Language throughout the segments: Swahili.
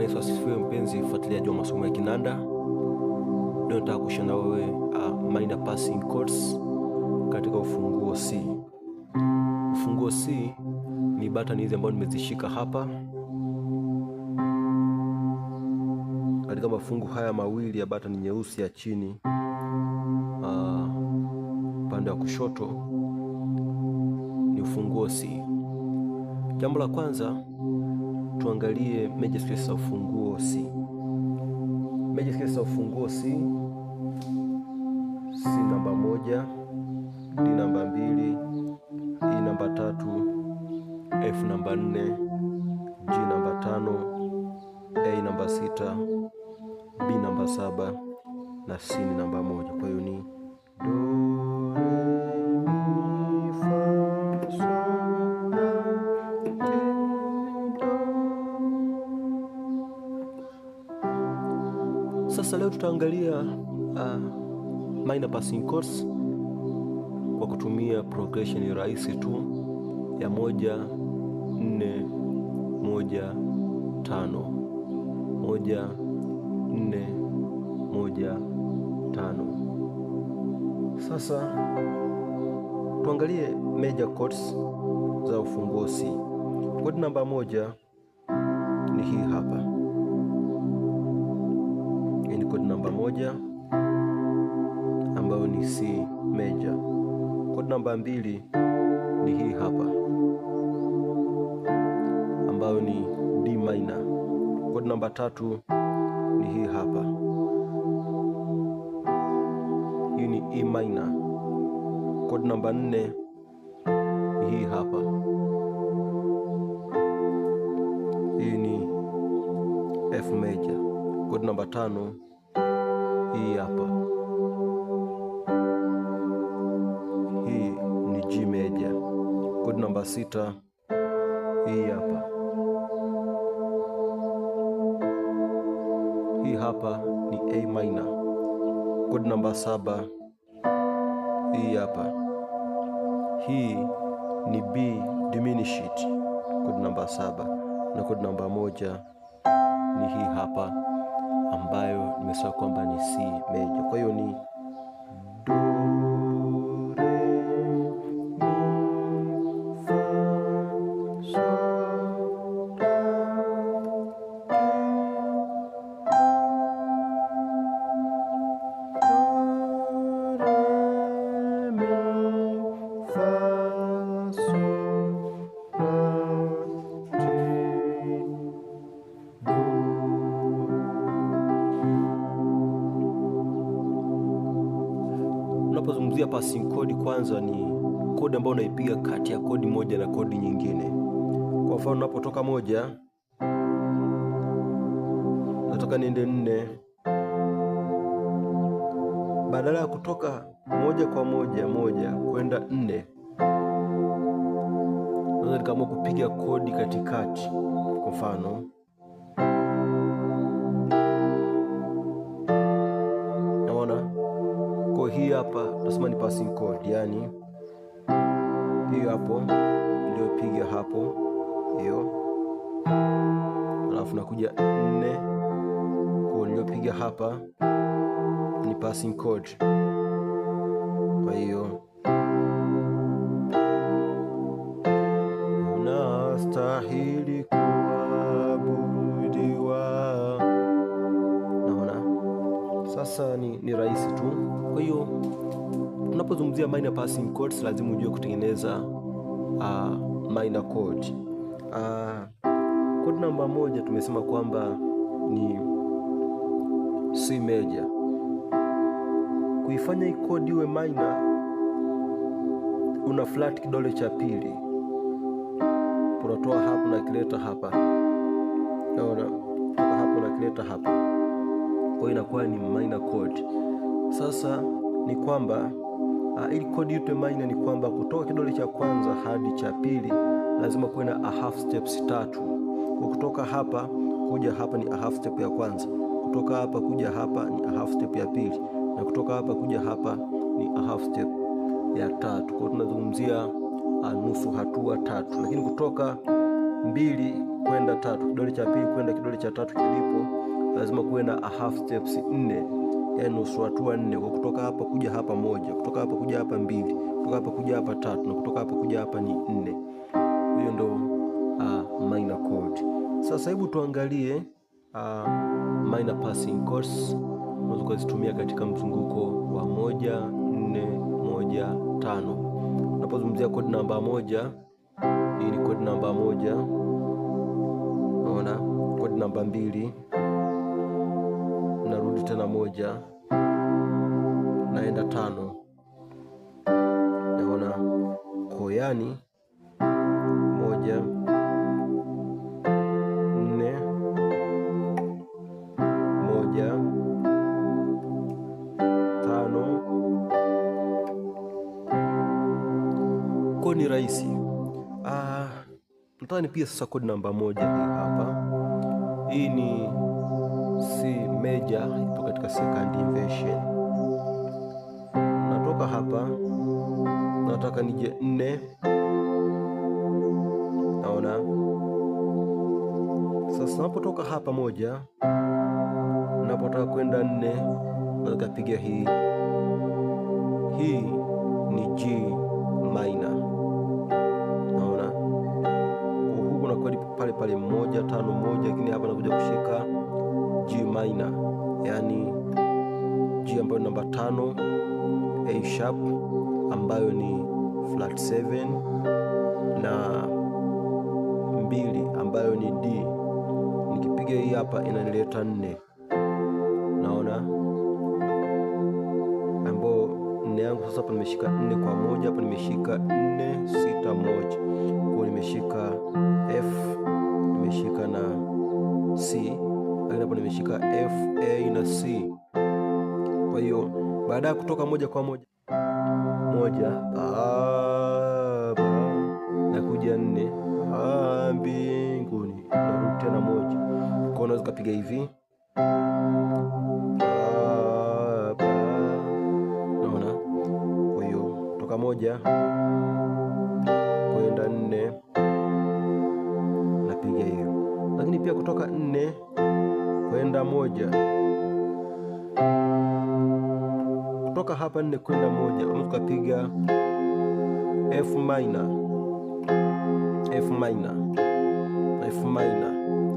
Yesu asifiwe, mpenzi fuatiliaji wa masomo ya kinanda. Leo nataka kushana wewe minor passing chords katika ufunguo C. Ufunguo C ni button hizi ambazo nimezishika hapa. Katika mafungu haya mawili ya button nyeusi ya chini upande wa kushoto ni ufunguo C. Jambo la kwanza tuangalie major scales za ufunguo C. Major scales za ufunguo C: C namba 1, D namba 2, E namba 3, F namba 4, G namba 5, A namba 6, B namba 7 na C ni namba 1. Kwa hiyo ni do, re, mi, fa, sol, la, ti, do. Sasa leo tutaangalia minor passing chords kwa kutumia progression rahisi tu ya 1 4 1 5 1 4 1 5. Sasa tuangalie major chords za ufunguo C. Chord namba 1 ni hii hapa. Hii ni chord namba 1 ambayo ni C major. Chord namba 2 ni hii hapa ambayo ni D minor. Chord namba 3 ni hii hapa. Hii ni E minor. Chord namba 4 ni hii hapa. Hii ni F major. Chord namba 5 hii hapa. Hii ni G major. Chord namba 6 hii hapa. Hii hapa ni A minor. Chord namba 7 hii hapa. Hii ni B diminished. Chord namba 7 na chord namba 1 ni hii hapa ambayo nimesema kwamba ni C major. Kwa hiyo ni do, re, mi, fa, sol, la, ti, do, re, mi, fa, sol, la, ti, do. Unapozungumzia passing chord, kwanza ni kodi ambayo unaipiga kati ya kodi moja na kodi nyingine. Kwa mfano, unapotoka moja, nataka niende 4, badala ya kutoka moja kwa moja kwenda 4, naweza nikaamua kupiga kodi katikati. Kwa mfano, naona kwa hii hapa nasema ni passing chord, yani hiyo hapo ndio piga hapo hiyo, alafu nakuja 4 kwa ndio piga hapa ni passing chord. Kwa hiyo unastahili kuabudiwa. Naona sasa ni rahisi tu. Kwa hiyo unapozungumzia minor passing chords lazima ujue kutengeneza minor chord. Chord namba 1 tumesema kwamba ni C major. Kuifanya hii chord iwe minor, una flat kidole cha pili, unatoa hapa na kileta hapa. Naona kutoka hapo na kileta hapa. Kwa hiyo inakuwa ni minor chord. Sasa ni kwamba ili chord iwe minor ni kwamba kutoka kidole cha kwanza hadi cha pili lazima kuwe na a half steps 3. Kutoka hapa kuja hapa ni a half step ya kwanza, kutoka hapa kuja hapa ni a half step ya pili, na kutoka hapa kuja hapa ni a half step ya 3. Kwa hiyo tunazungumzia nusu hatua 3, lakini kutoka 2 kwenda tatu, kidole cha pili kwenda kidole cha tatu kilipo, lazima kuwe na a half steps 4, yaani nusu hatua 4. Kwa kutoka hapa kuja hapa moja, kutoka hapa kuja hapa 2, kutoka hapa kuja hapa 3, na kutoka hapa kuja hapa ni 4. Hiyo ndo minor chord. Sasa hebu tuangalie minor passing chords unaweza kuzitumia katika mzunguko wa 1 4 1 5. Unapozungumzia chord namba 1, hii ni chord namba 1. Unaona, chord namba 2, narudi tena 1, naenda 5. Naona koyani 1 4 1 5. Kwa ni rahisi. Nataka pia sasa chord namba 1 hii hapa. Hii ni C major, ipo katika second inversion. Natoka hapa, nataka nije 4. Naona sasa napotoka hapa 1, napotaka kwenda 4, nikapiga hii. Hii ni G minor. Naona huku nakwenda pale pale 1 5 1, lakini hapa nakuja kushika G minor, yani G ambayo namba 5, A sharp ambayo ni flat 7 na 2 ambayo ni D. Nikipiga hii hapa inanileta 4. Naona ambapo 4 yangu sasa hapa nimeshika 4 kwa 1, hapa nimeshika 4 6 1. Kwa nimeshika F, nimeshika na C, lakini hapa nimeshika F, A na C. Kwa hiyo baada ya kutoka 1 kwa 1 na kuja 4 mbinguni, narudi tena 1. Kwa unaweza kupiga hivi. Naona, kwa hiyo kutoka 1 kwenda 4 napiga hiyo, lakini pia kutoka 4 kwenda 1, kutoka hapa 4 kwenda 1 unaweza kupiga F minor, F minor, F minor.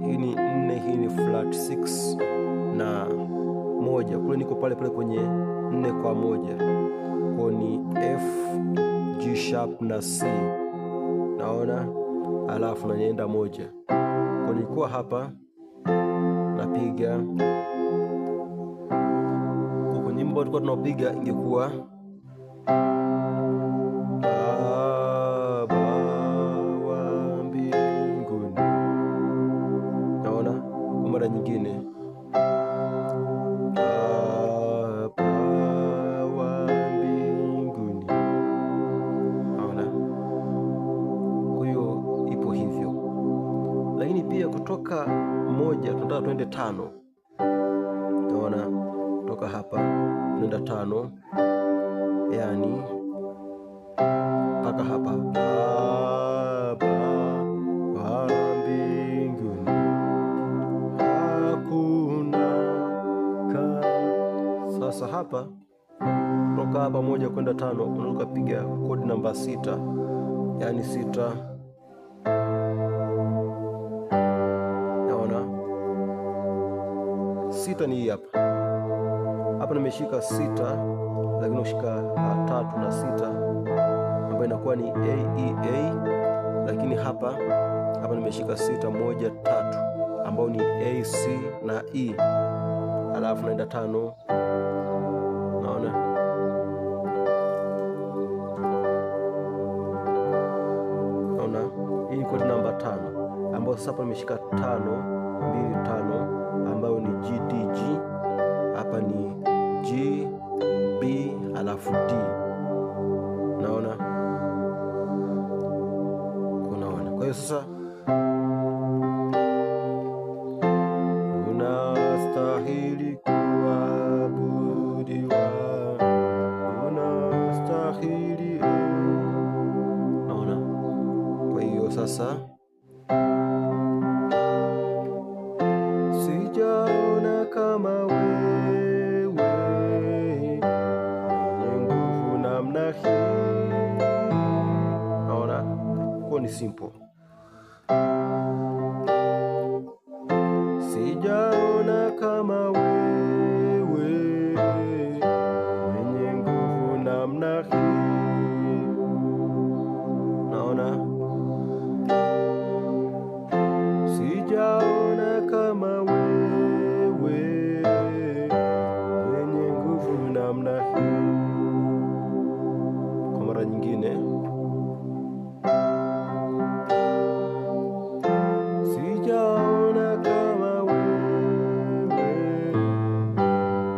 Hii ni 4, hii ni flat 6 na 1. Kule niko pale pale kwenye 4 kwa 1, kwa ni F, G sharp na C. Naona, alafu na nienda 1. Kwa nilikuwa hapa napiga kwa nyimbo tulikuwa tunapiga, ingekuwa Baba wa mbinguni. Naona, kwa mara nyingine Baba wa mbinguni. Naona, kwa hiyo ipo hivyo. Lakini pia kutoka 1 tunataka twende 5. Naona, kutoka hapa tunaenda 5, yani mpaka hapa Baba wa mbinguni, hakuna sasa hapa kutoka hapa 1 kwenda 5 unaweza kupiga chord namba 6, yani 6. Naona 6 ni hii hapa. Hapa nimeshika 6, lakini ushika 3 na 6 ambayo inakuwa ni A E A, lakini hapa nimeshika 6 1 3 ambayo ni A C na E, alafu naenda 5. Naona, hii ni chord namba 5 ambayo sasa hapa nimeshika 5 2 5 ambayo ni G D G. Hapa ni G B alafu D. Naona, kunaona. Kwa hiyo sasa unastahili kuabudiwa, unastahili. Naona, kwa hiyo sasa simple. Sijaona kama wewe mwenye nguvu namna hii. Naona sijaona kama wewe mwenye nguvu namna hii. Kwa mara nyingine, sijaona kama wewe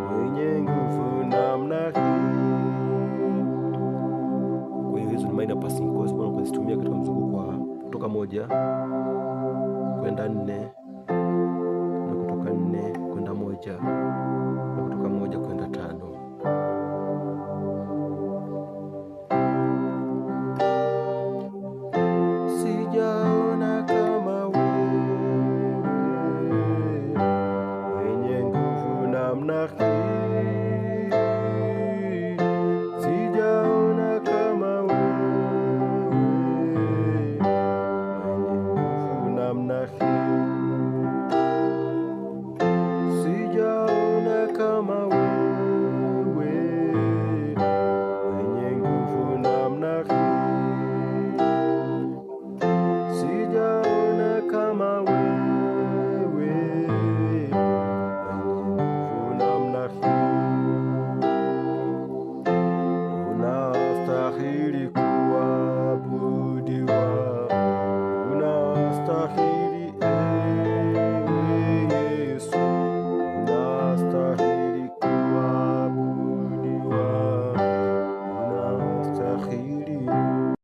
mwenye nguvu namna hii. Kwa hiyo hizo ni minor passing chords ambazo tunazitumia katika mzunguko wa kutoka 1 kwenda 4 na kutoka 4 kwenda 1.